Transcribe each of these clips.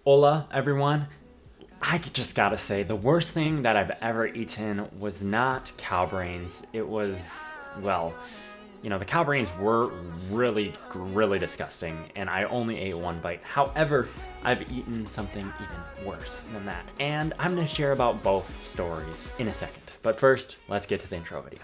Hola, everyone. I just gotta say, the worst thing that I've ever eaten was not cow brains. It was, well, the cow brains were really, really disgusting, and I only ate one bite. However, I've eaten something even worse than that, and I'm gonna share about both stories in a second. But first, let's get to the intro video.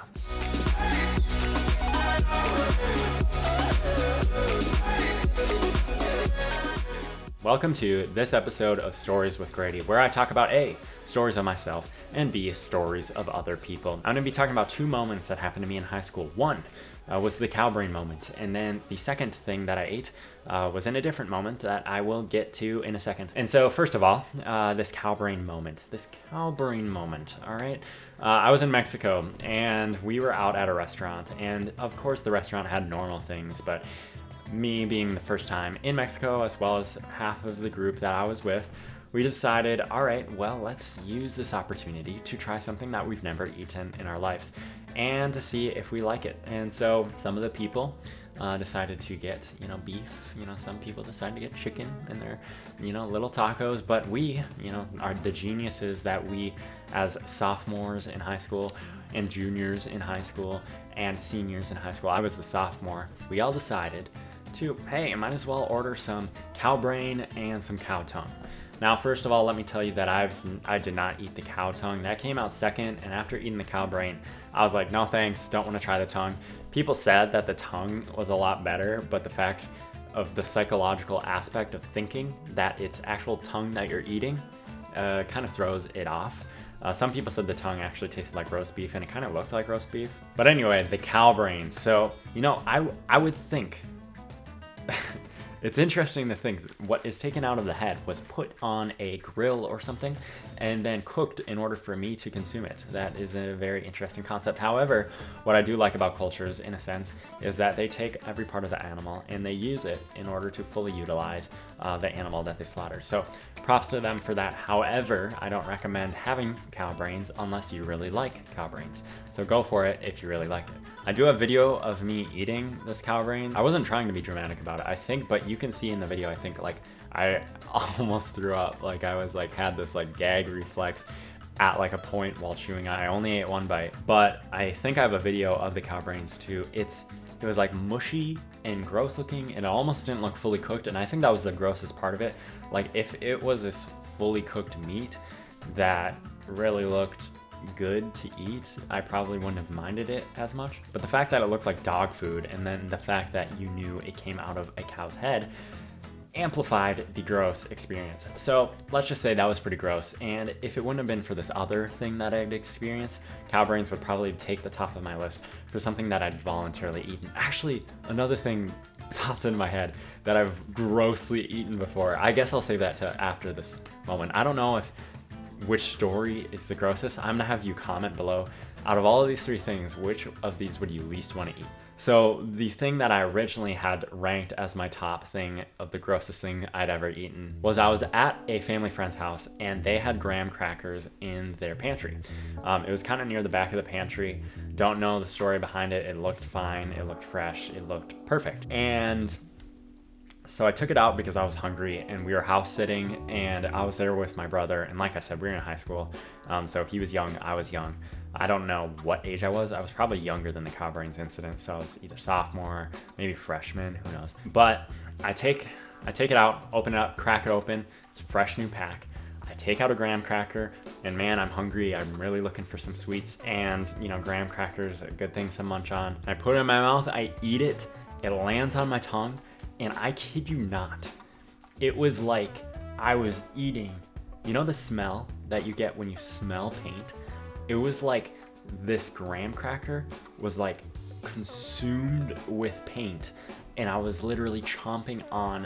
Welcome to this episode of Stories with Grady, where I talk about A, stories of myself, and B, stories of other people. I'm going to be talking about two moments that happened to me in high school. One was the cow brain moment, and then the second thing that I ate was in a different moment that I will get to in a second. And so, first of all, this cow brain moment, all right? I was in Mexico, and we were out at a restaurant, and of course the restaurant had normal things, but me being the first time in Mexico, as well as half of the group that I was with, we decided, all right, well, let's use this opportunity to try something that we've never eaten in our lives and to see if we like it. And so some of the people decided to get, beef. Some people decided to get chicken in their, little tacos. But we, are the geniuses that we, as sophomores in high school and juniors in high school and seniors in high school, I was the sophomore, we all decided to, hey, I might as well order some cow brain and some cow tongue. Now, first of all, let me tell you that I did not eat the cow tongue. That came out second, and after eating the cow brain, I was like, no thanks, don't want to try the tongue. People said that the tongue was a lot better, but the fact of the psychological aspect of thinking that it's actual tongue that you're eating kind of throws it off. Some people said the tongue actually tasted like roast beef, and it kind of looked like roast beef. But anyway, the cow brain. So, I would think it's interesting to think what is taken out of the head was put on a grill or something and then cooked in order for me to consume it. That is a very interesting concept. However, what I do like about cultures, in a sense, is that they take every part of the animal and they use it in order to fully utilize the animal that they slaughter. So props to them for that. However, I don't recommend having cow brains unless you really like cow brains. So go for it if you really like it. I do have a video of me eating this cow brain. I wasn't trying to be dramatic about it, I think, but you can see in the video, I think, I almost threw up. I was had this gag reflex at a point while chewing on it. I only ate one bite, but I think I have a video of the cow brains too. It was mushy and gross looking, and it almost didn't look fully cooked, and I think that was the grossest part of it. If it was this fully cooked meat that really looked good to eat, I probably wouldn't have minded it as much. But the fact that it looked like dog food, and then the fact that you knew it came out of a cow's head, amplified the gross experience. So let's just say that was pretty gross, and if it wouldn't have been for this other thing that I'd experienced, cow brains would probably take the top of my list for something that I'd voluntarily eaten. Actually, another thing popped into my head that I've grossly eaten before. I guess I'll save that to after this moment. I don't know which story is the grossest. I'm gonna have you comment below. Out of all of these three things, which of these would you least want to eat? So the thing that I originally had ranked as my top thing of the grossest thing I'd ever eaten was I was at a family friend's house and they had graham crackers in their pantry. It was kind of near the back of the pantry. Don't know the story behind it. It looked fine. It looked fresh. It looked perfect. And so I took it out because I was hungry, and we were house sitting, and I was there with my brother. And like I said, we were in high school. So he was young, I was young. I don't know what age I was. I was probably younger than the cow brains incident. So I was either sophomore, maybe freshman, who knows. But I take it out, open it up, crack it open. It's a fresh new pack. I take out a graham cracker, and man, I'm hungry. I'm really looking for some sweets, and graham crackers are good things to munch on. I put it in my mouth, I eat it, it lands on my tongue. And I kid you not, it was like I was eating, the smell that you get when you smell paint? It was like this graham cracker was consumed with paint, and I was literally chomping on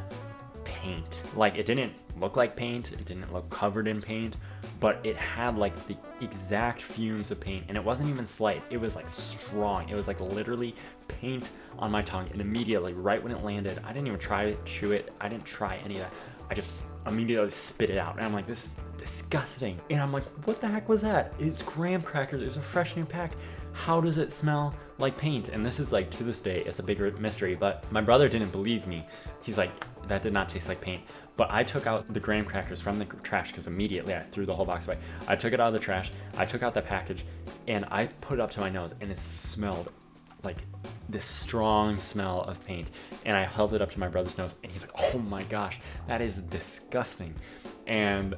paint. It didn't look like paint, it didn't look covered in paint, but it had the exact fumes of paint, and it wasn't even slight. It was strong. It was literally paint on my tongue, and immediately, right when it landed, I didn't even try to chew it. I didn't try any of that. I just immediately spit it out, and I'm like, this is disgusting. And I'm like, what the heck was that? It's graham crackers. It was a fresh new pack. how does it smell like paint? And this is like, to this day, it's a big mystery, but my brother didn't believe me. He's like, that did not taste like paint. But I took out the graham crackers from the trash because immediately I threw the whole box away. I took it out of the trash, I took out the package, and I put it up to my nose, and it smelled like this strong smell of paint. And I held it up to my brother's nose, and he's like, oh my gosh, that is disgusting. And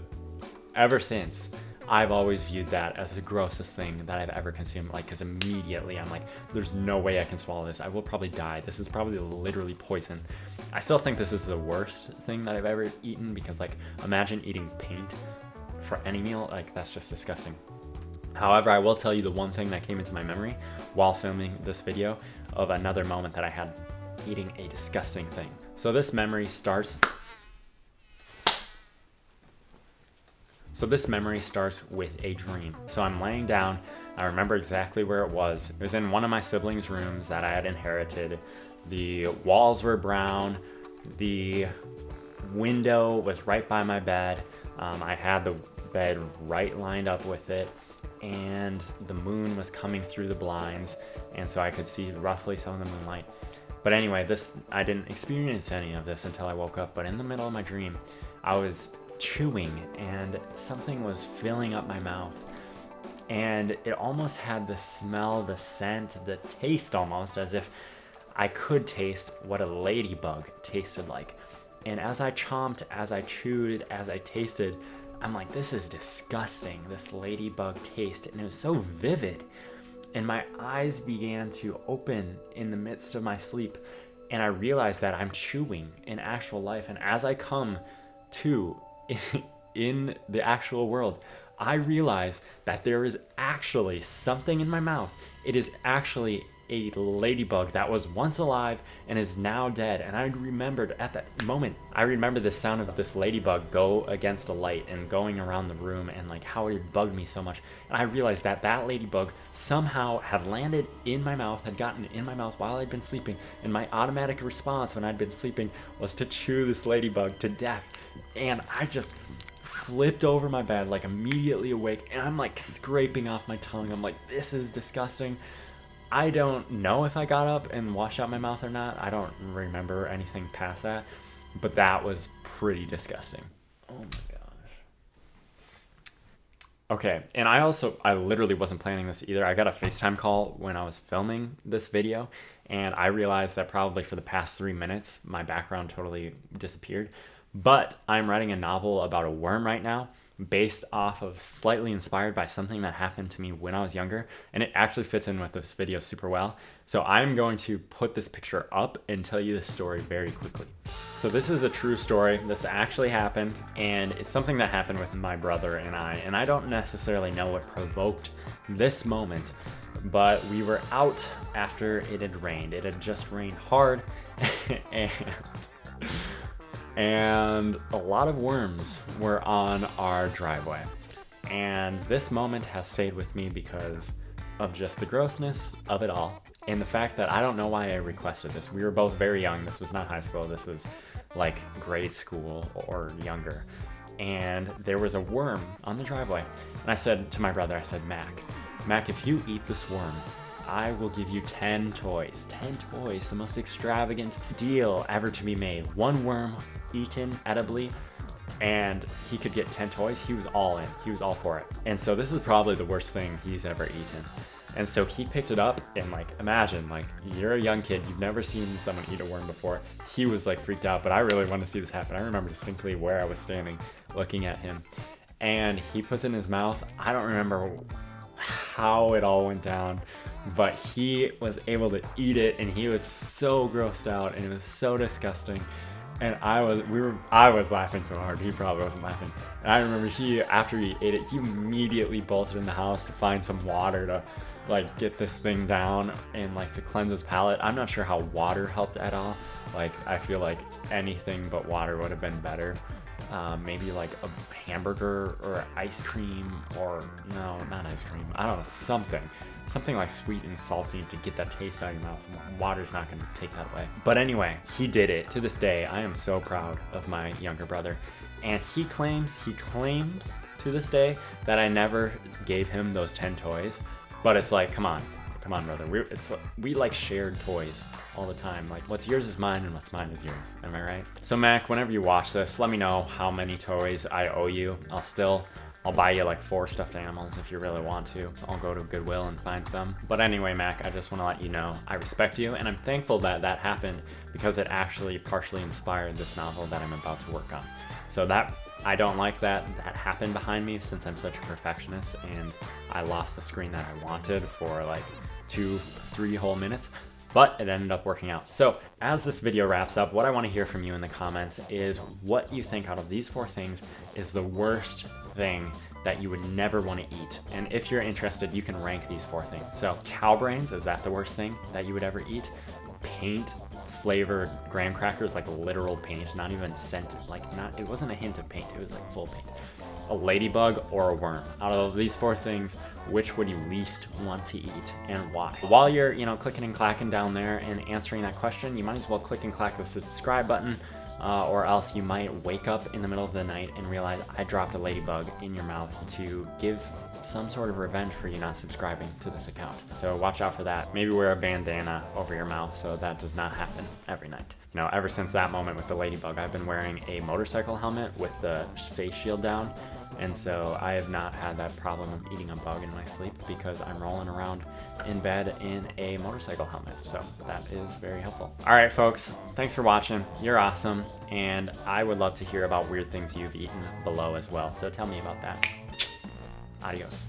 ever since, I've always viewed that as the grossest thing that I've ever consumed, like, because immediately I'm like, there's no way I can swallow this. I will probably die. This is probably literally poison. I still think this is the worst thing that I've ever eaten, because, like, imagine eating paint for any meal. Like, that's just disgusting. However, I will tell you the one thing that came into my memory while filming this video of another moment that I had eating a disgusting thing. So this memory starts with a dream. So I'm laying down. I remember exactly where it was. It was in one of my siblings' rooms that I had inherited. The walls were brown. The window was right by my bed. I had the bed right lined up with it, and the moon was coming through the blinds, and so I could see roughly some of the moonlight. But anyway, I didn't experience any of this until I woke up. But in the middle of my dream, I was chewing, and something was filling up my mouth, and it almost had the smell, the scent, the taste, almost as if I could taste what a ladybug tasted like. And as I chomped, as I chewed, as I tasted, I'm like, this is disgusting, this ladybug taste. And it was so vivid, and my eyes began to open in the midst of my sleep, and I realized that I'm chewing in actual life. And as I come to in the actual world, I realize that there is actually something in my mouth. It is actually a ladybug that was once alive and is now dead. And I remembered at that moment, I remember the sound of this ladybug go against a light and going around the room, and like how it bugged me so much. And I realized that that ladybug somehow had landed in my mouth, had gotten in my mouth while I'd been sleeping. And my automatic response when I'd been sleeping was to chew this ladybug to death. And I just flipped over my bed, like immediately awake, and I'm like scraping off my tongue. I'm like, this is disgusting. I don't know if I got up and washed out my mouth or not. I don't remember anything past that, but that was pretty disgusting. Oh my gosh. Okay, and I literally wasn't planning this either. I got a FaceTime call when I was filming this video, and I realized that probably for the past 3 minutes, my background totally disappeared. But I'm writing a novel about a worm right now, based off of, slightly inspired by something that happened to me when I was younger, and it actually fits in with this video super well. So I'm going to put this picture up and tell you the story very quickly. So this is a true story. This actually happened, and it's something that happened with my brother and I don't necessarily know what provoked this moment, but we were out after it had rained. It had just rained hard, and a lot of worms were on our driveway. And this moment has stayed with me because of just the grossness of it all, and the fact that I don't know why I requested this. We were both very young. This was not high school. This was like grade school or younger. And there was a worm on the driveway. And I said to my brother, I said, Mac, if you eat this worm, I will give you 10 toys. 10 toys, the most extravagant deal ever to be made. One worm eaten edibly, and he could get 10 toys. He was all in. He was all for it. And so this is probably the worst thing he's ever eaten. And so he picked it up, and like, imagine, like, you're a young kid, you've never seen someone eat a worm before. He was like freaked out, but I really wanted to see this happen. I remember distinctly where I was standing looking at him, and he puts it in his mouth. I don't remember how it all went down, but he was able to eat it, and he was so grossed out, and it was so disgusting. And I was laughing so hard, he probably wasn't laughing. And I remember after he ate it, he immediately bolted in the house to find some water to like get this thing down and like to cleanse his palate. I'm not sure how water helped at all. Like, I feel like anything but water would have been better. Maybe like a hamburger or ice cream, or no, not ice cream. I don't know, something like sweet and salty to get that taste out of your mouth. Water's not going to take that away. But anyway, he did it. To this day, I am so proud of my younger brother. And he claims to this day that I never gave him those 10 toys. But it's like, come on, Come on, brother. We like shared toys all the time. Like, what's yours is mine and what's mine is yours. Am I right? So Mac, whenever you watch this, let me know how many toys I owe you. I'll buy you like 4 stuffed animals if you really want to. I'll go to Goodwill and find some. But anyway, Mac, I just want to let you know I respect you, and I'm thankful that that happened because it actually partially inspired this novel that I'm about to work on. So I don't like that happened behind me, since I'm such a perfectionist and I lost the screen that I wanted for like 2-3 whole minutes. But it ended up working out. So as this video wraps up, what I want to hear from you in the comments is what you think out of these 4 things is the worst thing that you would never want to eat. And if you're interested, you can rank these 4 things. So cow brains, is that the worst thing that you would ever eat? Paint flavored graham crackers, like literal paint, not even scented, it wasn't a hint of paint, it was like full paint. A ladybug or a worm. Out of these 4 things, which would you least want to eat and why? While you're, clicking and clacking down there and answering that question, you might as well click and clack the subscribe button, or else you might wake up in the middle of the night and realize I dropped a ladybug in your mouth to give some sort of revenge for you not subscribing to this account. So watch out for that. Maybe wear a bandana over your mouth so that does not happen every night. Ever since that moment with the ladybug, I've been wearing a motorcycle helmet with the face shield down. And so I have not had that problem of eating a bug in my sleep because I'm rolling around in bed in a motorcycle helmet. So that is very helpful. All right, folks, thanks for watching. You're awesome. And I would love to hear about weird things you've eaten below as well. So tell me about that. Adios.